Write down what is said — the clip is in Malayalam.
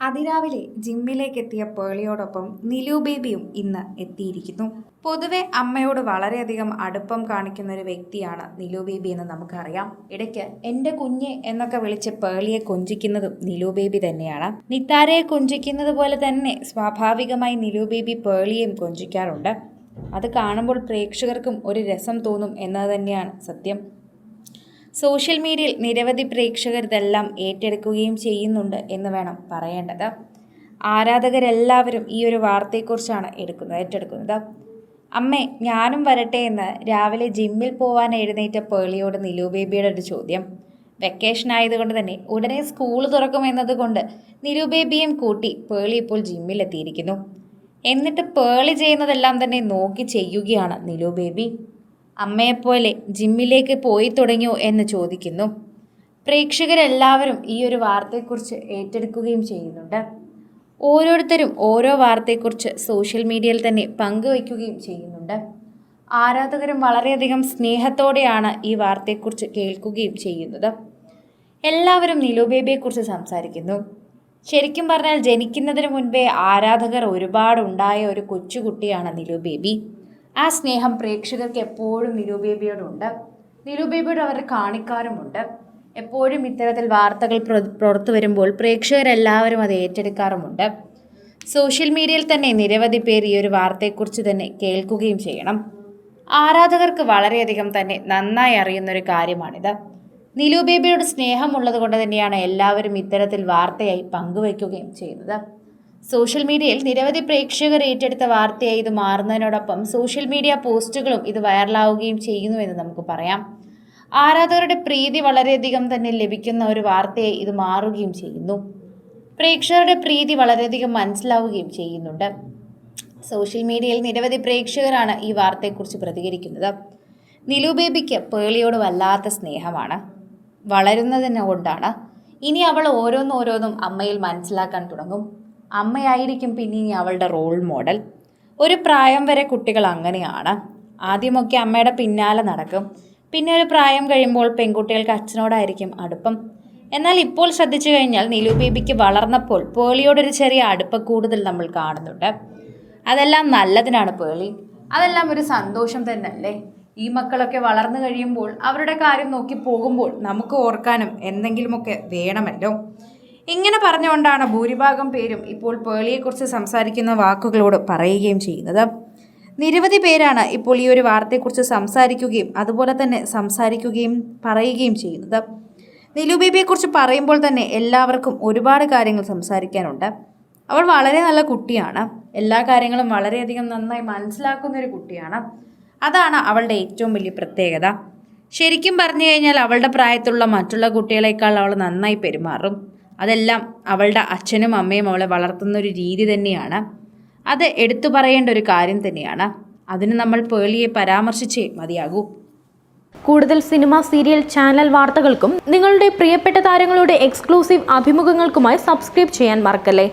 അതിരാവിലെ ജിമ്മിലേക്ക് എത്തിയ പേളിയോടൊപ്പം നിലു ബേബിയും ഇന്ന് എത്തിയിരിക്കുന്നു. പൊതുവെ അമ്മയോട് വളരെയധികം അടുപ്പം കാണിക്കുന്ന ഒരു വ്യക്തിയാണ് നിലു ബേബി എന്ന് നമുക്കറിയാം. ഇടയ്ക്ക് എൻ്റെ കുഞ്ഞ് എന്നൊക്കെ വിളിച്ച് പേളിയെ കൊഞ്ചിക്കുന്നതും നിലു ബേബി തന്നെയാണ്. നിത്താരയെ കൊഞ്ചിക്കുന്നത് പോലെ തന്നെ സ്വാഭാവികമായി നിലു ബേബി പേളിയെയും കൊഞ്ചിക്കാറുണ്ട്. അത് കാണുമ്പോൾ പ്രേക്ഷകർക്കും ഒരു രസം തോന്നും എന്നത് തന്നെയാണ് സത്യം. സോഷ്യൽ മീഡിയയിൽ നിരവധി പ്രേക്ഷകർ ഇതെല്ലാം ഏറ്റെടുക്കുകയും ചെയ്യുന്നുണ്ട് എന്ന് വേണം പറയേണ്ടത്. ആരാധകരെല്ലാവരും ഈ ഒരു വാർത്തയെക്കുറിച്ചാണ് ഏറ്റെടുക്കുന്നത്. അമ്മേ, ഞാനും വരട്ടെ എന്ന് രാവിലെ ജിമ്മിൽ പോവാൻ എഴുന്നേറ്റ പേളിയോട് നിലു ബേബിയുടെ ഒരു ചോദ്യം. വെക്കേഷൻ ആയതുകൊണ്ട് തന്നെ ഉടനെ സ്കൂൾ തുറക്കുമെന്നതുകൊണ്ട് നിലു ബേബിയും കൂട്ടി പേളി ഇപ്പോൾ ജിമ്മിലെത്തിയിരിക്കുന്നു. എന്നിട്ട് പേളി ചെയ്യുന്നതെല്ലാം തന്നെ നോക്കി ചെയ്യുകയാണ് നിലു ബേബി. അമ്മയെപ്പോലെ ജിമ്മിലേക്ക് പോയി തുടങ്ങിയോ എന്ന് ചോദിക്കുന്നു. പ്രേക്ഷകരെല്ലാവരും ഈ ഒരു വാർത്തയെക്കുറിച്ച് ഏറ്റെടുക്കുകയും ചെയ്യുന്നുണ്ട്. ഓരോരുത്തരും ഓരോ വാർത്തയെക്കുറിച്ച് സോഷ്യൽ മീഡിയയിൽ തന്നെ പങ്കുവയ്ക്കുകയും ചെയ്യുന്നുണ്ട്. ആരാധകരും വളരെയധികം സ്നേഹത്തോടെയാണ് ഈ വാർത്തയെക്കുറിച്ച് കേൾക്കുകയും ചെയ്യുന്നത്. എല്ലാവരും നിലു ബേബിയെക്കുറിച്ച് സംസാരിക്കുന്നു. ശരിക്കും പറഞ്ഞാൽ ജനിക്കുന്നതിന് മുൻപേ ആരാധകർ ഒരുപാടുണ്ടായ ഒരു കൊച്ചുകുട്ടിയാണ് നിലു ബേബി. ആ സ്നേഹം പ്രേക്ഷകർക്ക് എപ്പോഴും നിലു ബേബിയോടുണ്ട്. നിലു ബേബിയോട് അവർ കാണിക്കാറുമുണ്ട്. എപ്പോഴും ഇത്തരത്തിൽ വാർത്തകൾ പുറത്തു വരുമ്പോൾ പ്രേക്ഷകരെല്ലാവരും അത് ഏറ്റെടുക്കാറുമുണ്ട്. സോഷ്യൽ മീഡിയയിൽ തന്നെ നിരവധി പേർ ഈ ഒരു വാർത്തയെക്കുറിച്ച് തന്നെ കേൾക്കുകയും ചെയ്യണം. ആരാധകർക്ക് വളരെയധികം തന്നെ നന്നായി അറിയുന്നൊരു കാര്യമാണിത്. നിലു ബേബിയോട് സ്നേഹമുള്ളത് കൊണ്ട് തന്നെയാണ് എല്ലാവരും ഇത്തരത്തിൽ വാർത്തയായി പങ്കുവയ്ക്കുകയും ചെയ്യുന്നത്. സോഷ്യൽ മീഡിയയിൽ നിരവധി പ്രേക്ഷകർ ഏറ്റെടുത്ത വാർത്തയായി ഇത് മാറുന്നതിനോടൊപ്പം സോഷ്യൽ മീഡിയ പോസ്റ്റുകളും ഇത് വൈറലാവുകയും ചെയ്യുന്നു എന്ന് നമുക്ക് പറയാം. ആരാധകരുടെ പ്രീതി വളരെയധികം തന്നെ ലഭിക്കുന്ന ഒരു വാർത്തയായി ഇത് മാറുകയും ചെയ്യുന്നു. പ്രേക്ഷകരുടെ പ്രീതി വളരെയധികം മനസ്സിലാവുകയും ചെയ്യുന്നുണ്ട്. സോഷ്യൽ മീഡിയയിൽ നിരവധി പ്രേക്ഷകരാണ് ഈ വാർത്തയെക്കുറിച്ച് പ്രതികരിക്കുന്നത്. നിലു ബേബിക്ക് പേളിയോട് വല്ലാത്ത സ്നേഹമാണ്. വളരുന്നതിനെ കൊണ്ടാണ്. ഇനി അവൾ ഓരോന്നോരോന്നും അമ്മയിൽ മനസ്സിലാക്കാൻ തുടങ്ങും. അമ്മയായിരിക്കും പിന്നെ ഇനി അവളുടെ റോൾ മോഡൽ. ഒരു പ്രായം വരെ കുട്ടികൾ അങ്ങനെയാണ്. ആദ്യമൊക്കെ അമ്മയുടെ പിന്നാലെ നടക്കും. പിന്നെ ഒരു പ്രായം കഴിയുമ്പോൾ പെൺകുട്ടികൾക്ക് അച്ഛനോടായിരിക്കും അടുപ്പം. എന്നാൽ ഇപ്പോൾ ശ്രദ്ധിച്ചു കഴിഞ്ഞാൽ നിലു ബേബിക്ക് വളർന്നപ്പോൾ പേളിയോടൊരു ചെറിയ അടുപ്പം കൂടുതൽ നമ്മൾ കാണുന്നുണ്ട്. അതെല്ലാം നല്ലതിനാണ് പേളി. അതെല്ലാം ഒരു സന്തോഷം തന്നെയല്ലേ? ഈ മക്കളൊക്കെ വളർന്നു കഴിയുമ്പോൾ അവരുടെ കാര്യം നോക്കി പോകുമ്പോൾ നമുക്ക് ഓർക്കാനും എന്തെങ്കിലുമൊക്കെ വേണമല്ലോ. ഇങ്ങനെ പറഞ്ഞുകൊണ്ടാണ് ഭൂരിഭാഗം പേരും ഇപ്പോൾ പേളിയെക്കുറിച്ച് സംസാരിക്കുന്ന വാക്കുകളോട് പറയുകയും ചെയ്യുന്നത്. നിരവധി പേരാണ് ഇപ്പോൾ ഈ ഒരു വാർത്തയെക്കുറിച്ച് സംസാരിക്കുകയും അതുപോലെ തന്നെ സംസാരിക്കുകയും പറയുകയും ചെയ്യുന്നത്. നിലു ബേബിയെക്കുറിച്ച് പറയുമ്പോൾ തന്നെ എല്ലാവർക്കും ഒരുപാട് കാര്യങ്ങൾ സംസാരിക്കാനുണ്ട്. അവൾ വളരെ നല്ല കുട്ടിയാണ്. എല്ലാ കാര്യങ്ങളും വളരെയധികം നന്നായി മനസ്സിലാക്കുന്ന ഒരു കുട്ടിയാണ്. അതാണ് അവളുടെ ഏറ്റവും വലിയ പ്രത്യേകത. ശരിക്കും പറഞ്ഞു കഴിഞ്ഞാൽ അവളുടെ പ്രായത്തിലുള്ള മറ്റുള്ള കുട്ടികളെക്കാൾ അവൾ നന്നായി പെരുമാറും. അതെല്ലാം അവളുടെ അച്ഛനും അമ്മയും അവളെ വളർത്തുന്ന ഒരു രീതി തന്നെയാണ്. അത് എടുത്തു പറയേണ്ട ഒരു കാര്യം തന്നെയാണ്. അതിന് നമ്മൾ പേളിയെ പരാമർശിച്ചേ മതിയാകൂ. കൂടുതൽ സിനിമ, സീരിയൽ, ചാനൽ വാർത്തകൾക്കും നിങ്ങളുടെ പ്രിയപ്പെട്ട താരങ്ങളുടെ എക്സ്ക്ലൂസീവ് അഭിമുഖങ്ങൾക്കുമായി സബ്സ്ക്രൈബ് ചെയ്യാൻ മറക്കല്ലേ.